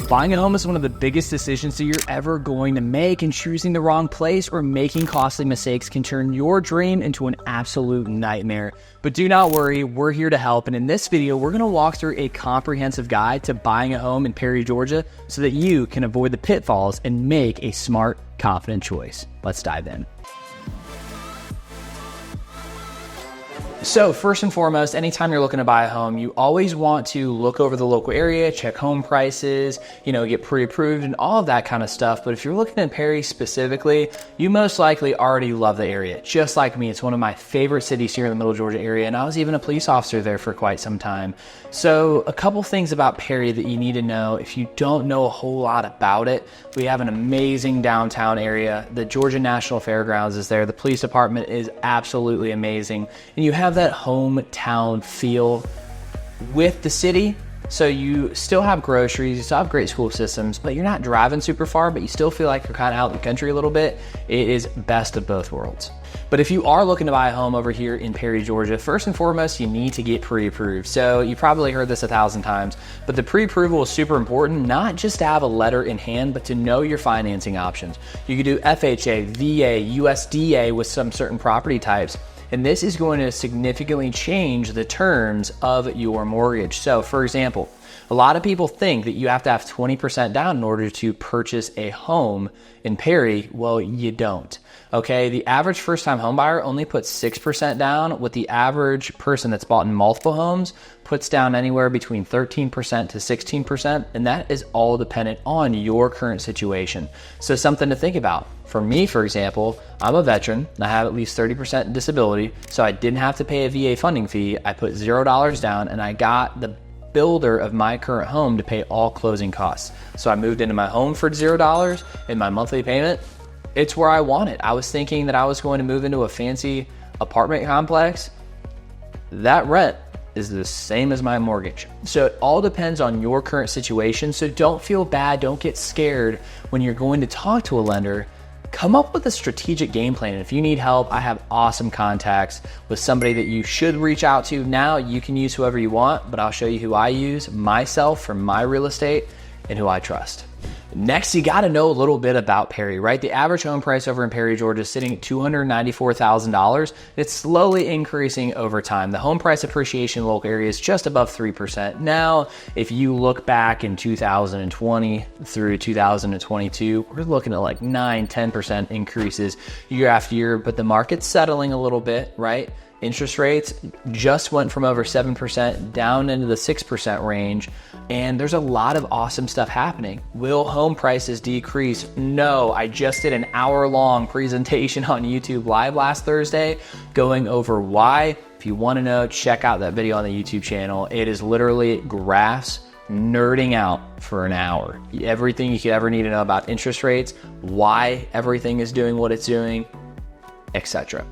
Buying a home is one of the biggest decisions that you're ever going to make, and choosing the wrong place or making costly mistakes can turn your dream into an absolute nightmare. But do not worry, we're here to help, and in this video, we're gonna walk through a comprehensive guide to buying a home in Perry, Georgia, so that you can avoid the pitfalls and make a smart, confident choice. Let's dive in. So first and foremost, anytime you're looking to buy a home, you always want to look over the local area, check home prices, get pre-approved and all of that kind of stuff. But if you're looking at Perry specifically, you most likely already love the area. Just like me, it's one of my favorite cities here in the Middle Georgia area, and I was even a police officer there for quite some time. So a couple things about Perry that you need to know if you don't know a whole lot about it. We have an amazing downtown area. The Georgia National Fairgrounds is there. The police department is absolutely amazing. And you have that hometown feel with the city. So you still have groceries, you still have great school systems, but you're not driving super far, but you still feel like you're kind of out in the country a little bit. It is best of both worlds. But if you are looking to buy a home over here in Perry, Georgia, first and foremost, you need to get pre-approved. So you probably heard this 1,000 times, but the pre-approval is super important, not just to have a letter in hand, but to know your financing options. You could do FHA, VA, USDA with some certain property types. And this is going to significantly change the terms of your mortgage. So for example, a lot of people think that you have to have 20% down in order to purchase a home in Perry. Well, you don't. Okay, the average first-time home buyer only puts 6% down, with the average person that's bought in multiple homes puts down anywhere between 13% to 16%, and that is all dependent on your current situation. So something to think about. For me, for example, I'm a veteran and I have at least 30% disability, so I didn't have to pay a VA funding fee. I put $0 down and I got the builder of my current home to pay all closing costs. So I moved into my home for $0 and my monthly payment, it's where I want it. I was thinking that I was going to move into a fancy apartment complex. That rent is the same as my mortgage. So it all depends on your current situation. So don't feel bad, don't get scared when you're going to talk to a lender. Come up with a strategic game plan. And if you need help, I have awesome contacts with somebody that you should reach out to now. You can use whoever you want, but I'll show you who I use myself for my real estate and who I trust. Next, you got to know a little bit about Perry, right? The average home price over in Perry, Georgia is sitting at $294,000. It's slowly increasing over time. The home price appreciation in the local area is just above 3%. Now, if you look back in 2020 through 2022, we're looking at like 9-10% increases year after year, but the market's settling a little bit, right? Interest rates just went from over 7% down into the 6% range, and there's a lot of awesome stuff happening. Will home prices decrease? No. I just did an hour-long presentation on YouTube Live last Thursday going over why. If you want to know, check out that video on the YouTube channel. It is literally graphs nerding out for an hour. Everything you could ever need to know about interest rates, why everything is doing what it's doing, etc.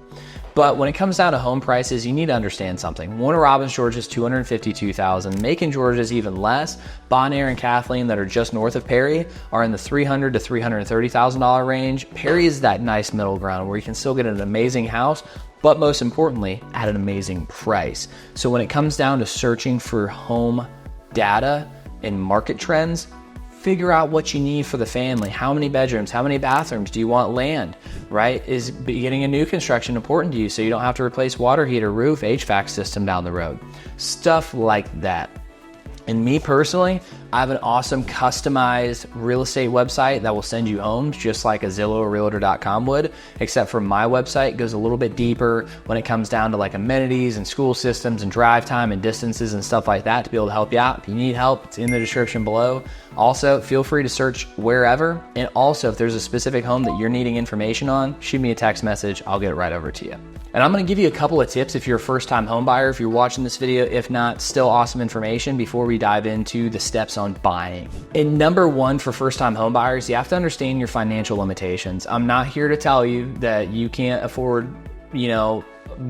But when it comes down to home prices, you need to understand something. Warner Robins, Georgia is $252,000. Macon, Georgia is even less. Bon Air and Kathleen, that are just north of Perry, are in the $300,000 to $330,000 range. Perry is that nice middle ground where you can still get an amazing house, but most importantly, at an amazing price. So when it comes down to searching for home data and market trends, figure out what you need for the family. How many bedrooms? How many bathrooms? Do you want land, right? Is getting a new construction important to you so you don't have to replace water heater, roof, HVAC system down the road? Stuff like that. And me personally, I have an awesome customized real estate website that will send you homes just like a Zillow or Realtor.com would, except for my website goes a little bit deeper when it comes down to like amenities and school systems and drive time and distances and stuff like that to be able to help you out. If you need help, it's in the description below. Also, feel free to search wherever. And also, if there's a specific home that you're needing information on, shoot me a text message. I'll get it right over to you. And I'm going to give you a couple of tips if you're a first-time home buyer, if you're watching this video. If not, still awesome information before we dive into the steps on buying. And number one for first-time home buyers, you have to understand your financial limitations. I'm not here to tell you that you can't afford,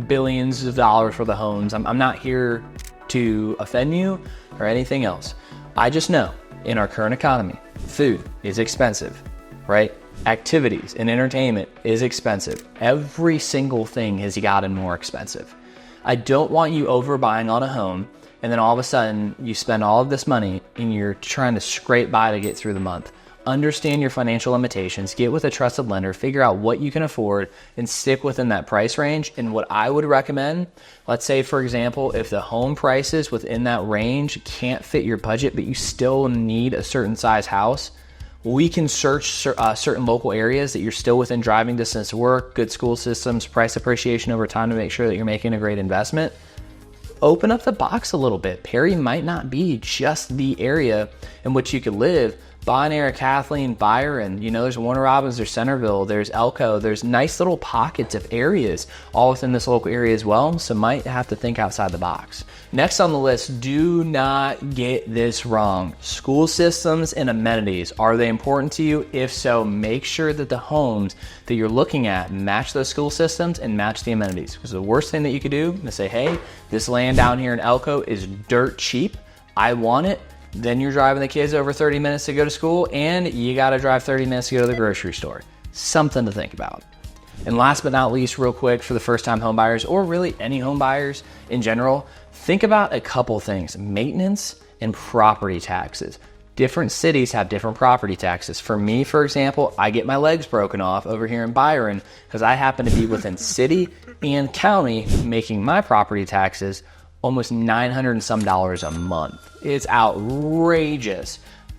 billions of dollars for the homes. I'm not here to offend you or anything else. I just know in our current economy, food is expensive, right? Activities and entertainment is expensive. Every single thing has gotten more expensive. I don't want you overbuying on a home and then all of a sudden you spend all of this money and you're trying to scrape by to get through the month. Understand your financial limitations, get with a trusted lender, figure out what you can afford, and stick within that price range. And what I would recommend, let's say, for example, if the home prices within that range can't fit your budget, but you still need a certain size house, we can search certain local areas that you're still within driving distance to work, good school systems, price appreciation over time to make sure that you're making a great investment. Open up the box a little bit. Perry might not be just the area in which you could live. Bon Air, Kathleen, Byron, there's Warner Robins, there's Centerville, there's Elko, there's nice little pockets of areas all within this local area as well, so might have to think outside the box. Next on the list, do not get this wrong. School systems and amenities, are they important to you? If so, make sure that the homes that you're looking at match those school systems and match the amenities. Because the worst thing that you could do is say, hey, this land down here in Elko is dirt cheap, I want it. Then you're driving the kids over 30 minutes to go to school, and you got to drive 30 minutes to go to the grocery store. Something to think about. And last but not least, real quick, for the first-time home buyers, or really any home buyers in general, think about a couple things: maintenance and property taxes. Different cities have different property taxes. For me, for example, I get my legs broken off over here in Byron because I happen to be within city and county making my property taxes almost $900 and some a month. It's outrageous.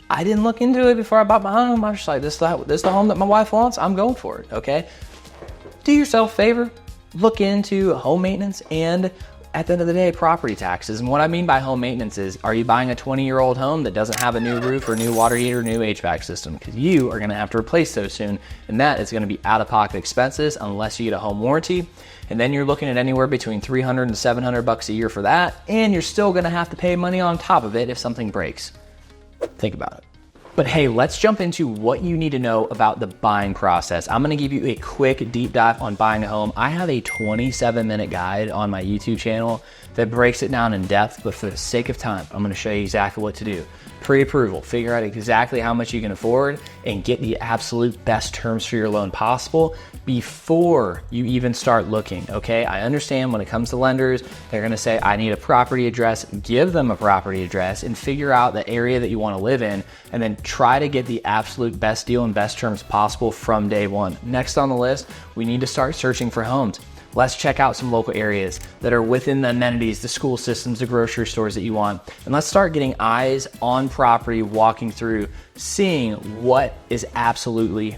I didn't look into it before I bought my home. I was just like, this is the home that my wife wants. I'm going for it, okay? Do yourself a favor. Look into home maintenance and, at the end of the day, property taxes. And what I mean by home maintenance is, are you buying a 20-year-old home that doesn't have a new roof or new water heater or new HVAC system? Because you are going to have to replace those soon, and that is going to be out-of-pocket expenses unless you get a home warranty. And then you're looking at anywhere between $300 and $700 a year for that, and you're still going to have to pay money on top of it if something breaks. Think about it. But hey, let's jump into what you need to know about the buying process. I'm going to give you a quick deep dive on buying a home. I have a 27-minute guide on my YouTube channel that breaks it down in depth, but for the sake of time, I'm going to show you exactly what to do. Pre-approval, figure out exactly how much you can afford and get the absolute best terms for your loan possible before you even start looking, okay? I understand when it comes to lenders, they're gonna say, I need a property address. Give them a property address and figure out the area that you wanna live in, and then try to get the absolute best deal and best terms possible from day one. Next on the list, we need to start searching for homes. Let's check out some local areas that are within the amenities, the school systems, the grocery stores that you want. And let's start getting eyes on property, walking through, seeing what is absolutely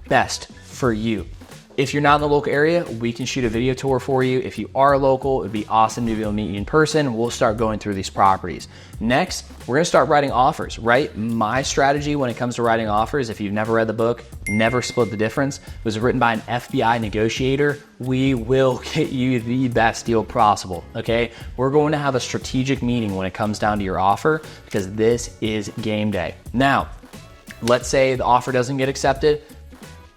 best for you. If you're not in the local area, we can shoot a video tour for you. If you are local, it'd be awesome to be able to meet you in person. We'll start going through these properties. Next, we're gonna start writing offers, right? My strategy when it comes to writing offers, if you've never read the book, Never Split the Difference, it was written by an FBI negotiator. We will get you the best deal possible, okay? We're going to have a strategic meeting when it comes down to your offer, because this is game day. Now, let's say the offer doesn't get accepted.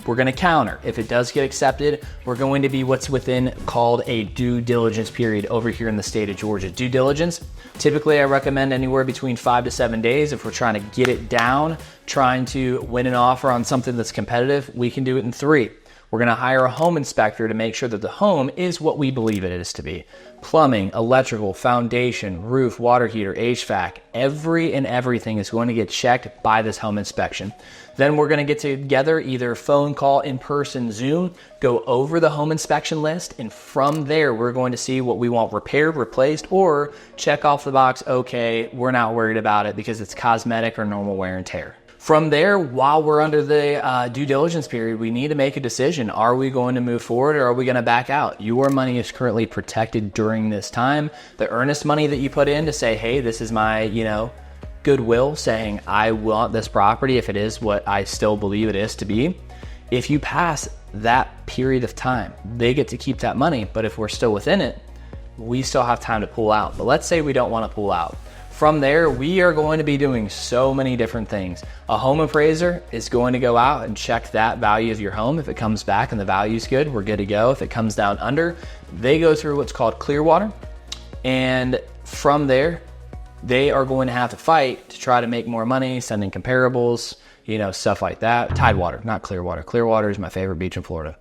We're gonna counter. If it does get accepted, we're going to be what's within called a due diligence period over here in the state of Georgia. Due diligence, typically I recommend anywhere between 5 to 7 days. If we're trying to get it down, trying to win an offer on something that's competitive, we can do it in 3. We're gonna hire a home inspector to make sure that the home is what we believe it is to be. Plumbing, electrical, foundation, roof, water heater, HVAC, everything is going to get checked by this home inspection. Then we're gonna get together, either phone call, in person, Zoom, go over the home inspection list, and from there, we're going to see what we want repaired, replaced, or check off the box, okay, we're not worried about it because it's cosmetic or normal wear and tear. From there, while we're under the due diligence period, we need to make a decision. Are we going to move forward or are we going to back out? Your money is currently protected during this time. The earnest money that you put in to say, hey, this is my, goodwill, saying I want this property if it is what I still believe it is to be. If you pass that period of time, they get to keep that money. But if we're still within it, we still have time to pull out. But let's say we don't want to pull out. From there, we are going to be doing so many different things. A home appraiser is going to go out and check that value of your home. If it comes back and the value is good, we're good to go. If it comes down under, they go through what's called Clearwater. And from there, they are going to have to fight to try to make more money, sending comparables, you know, stuff like that. Tidewater, not Clearwater. Clearwater is my favorite beach in Florida.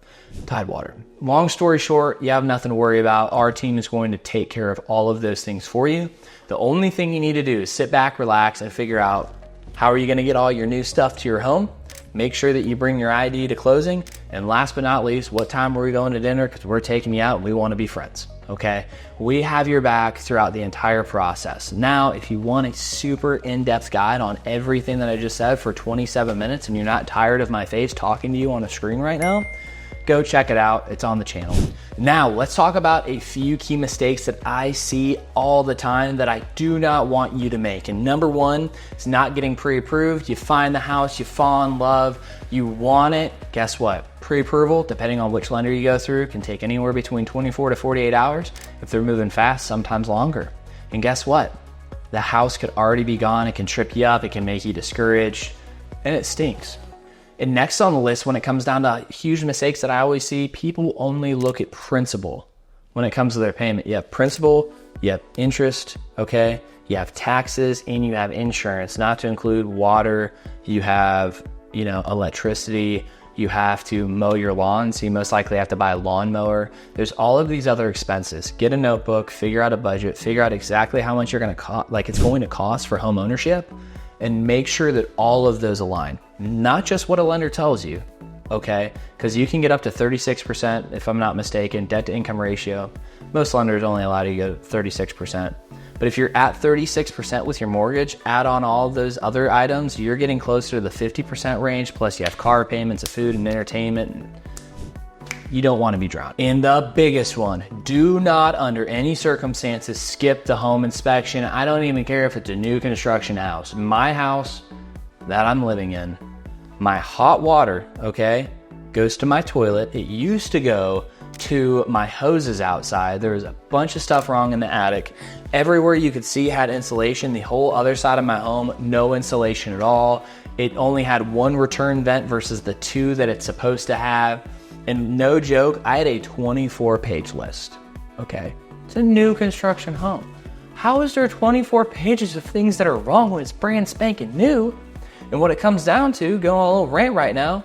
Tidewater. Long story short, you have nothing to worry about. Our team is going to take care of all of those things for you. The only thing you need to do is sit back, relax, and figure out how are you going to get all your new stuff to your home. Make sure that you bring your ID to closing. And last but not least, what time are we going to dinner? Because we're taking you out and we want to be friends. Okay, we have your back throughout the entire process. Now, if you want a super in-depth guide on everything that I just said for 27 minutes and you're not tired of my face talking to you on a screen right now, go check it out. It's on the channel. Now, let's talk about a few key mistakes that I see all the time that I do not want you to make. And number one is not getting pre-approved. You find the house, you fall in love, you want it. Guess what? Pre-approval, depending on which lender you go through, can take anywhere between 24 to 48 hours. If they're moving fast, sometimes longer. And guess what? The house could already be gone. It can trip you up. It can make you discouraged, and it stinks. And next on the list, when it comes down to huge mistakes that I always see, people only look at principal when it comes to their payment. You have principal, you have interest, okay? You have taxes, and you have insurance, not to include water. You have, you know, electricity. You have to mow your lawn, so you most likely have to buy a lawnmower. There's all of these other expenses. Get a notebook, figure out a budget, figure out exactly how much you're going to it's going to cost for home ownership, and make sure that all of those align. Not just what a lender tells you, okay? Because you can get up to 36%, if I'm not mistaken, debt to income ratio. Most lenders only allow you to go to 36%. But if you're at 36% with your mortgage, add on all of those other items, you're getting closer to the 50% range, plus you have car payments of food and entertainment. You don't want to be drowned. And the biggest one, do not under any circumstances skip the home inspection. I don't even care if it's a new construction house. My house that I'm living in, my hot water, okay, goes to my toilet. It used to go to my hoses outside. There was a bunch of stuff wrong in the attic. Everywhere you could see had insulation. The whole other side of my home, no insulation at all. It only had one return vent versus the two that it's supposed to have. And no joke, I had a 24-page list, okay? It's a new construction home. How is there 24 pages of things that are wrong when it's brand spanking new? And what it comes down to, going on a little rant right now,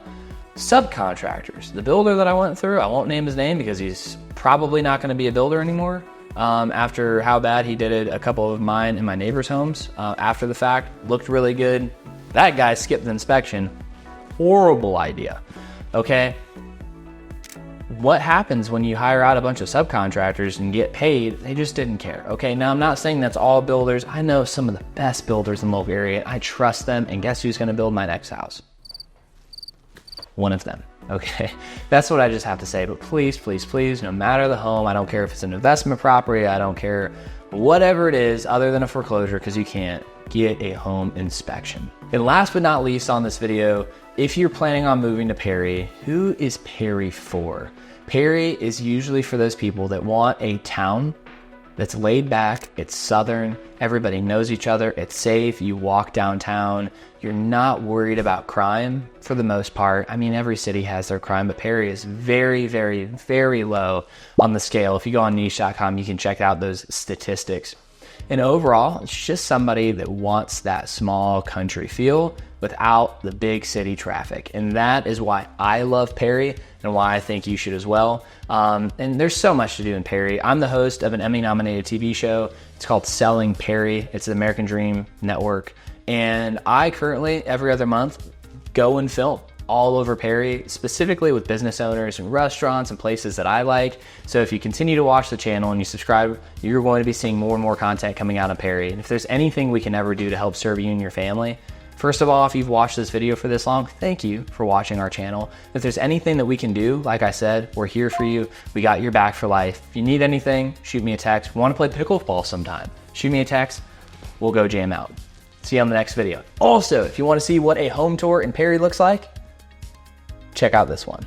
subcontractors. The builder that I went through, I won't name his name because he's probably not going to be a builder anymore. After how bad he did it, a couple of mine and my neighbors' homes after the fact, looked really good. That guy skipped the inspection. Horrible idea, okay? What happens when you hire out a bunch of subcontractors and get paid? They just didn't care. Okay, now I'm not saying that's all builders. I know some of the best builders in the local area. I trust them, and guess who's gonna build my next house? One of them, okay? That's what I just have to say, but please, please, please, no matter the home, I don't care if it's an investment property, I don't care whatever it is other than a foreclosure, because you can't get a home inspection. And last but not least on this video, if you're planning on moving to Perry, who is Perry for? Perry is usually for those people that want a town that's laid back, it's southern, everybody knows each other, it's safe, you walk downtown, you're not worried about crime for the most part. I mean, every city has their crime, but Perry is very, very, very low on the scale. If you go on niche.com, you can check out those statistics. And overall, it's just somebody that wants that small country feel without the big city traffic. And that is why I love Perry and why I think you should as well. And there's so much to do in Perry. I'm the host of an Emmy-nominated TV show. It's called Selling Perry. It's the American Dream Network. And I currently, every other month, go and film all over Perry, specifically with business owners and restaurants and places that I like. So if you continue to watch the channel and you subscribe, you're going to be seeing more and more content coming out of Perry. And if there's anything we can ever do to help serve you and your family, first of all, if you've watched this video for this long, thank you for watching our channel. If there's anything that we can do, like I said, we're here for you. We got your back for life. If you need anything, shoot me a text. Want to play pickleball sometime? Shoot me a text. We'll go jam out. See you on the next video. Also, if you want to see what a home tour in Perry looks like, check out this one.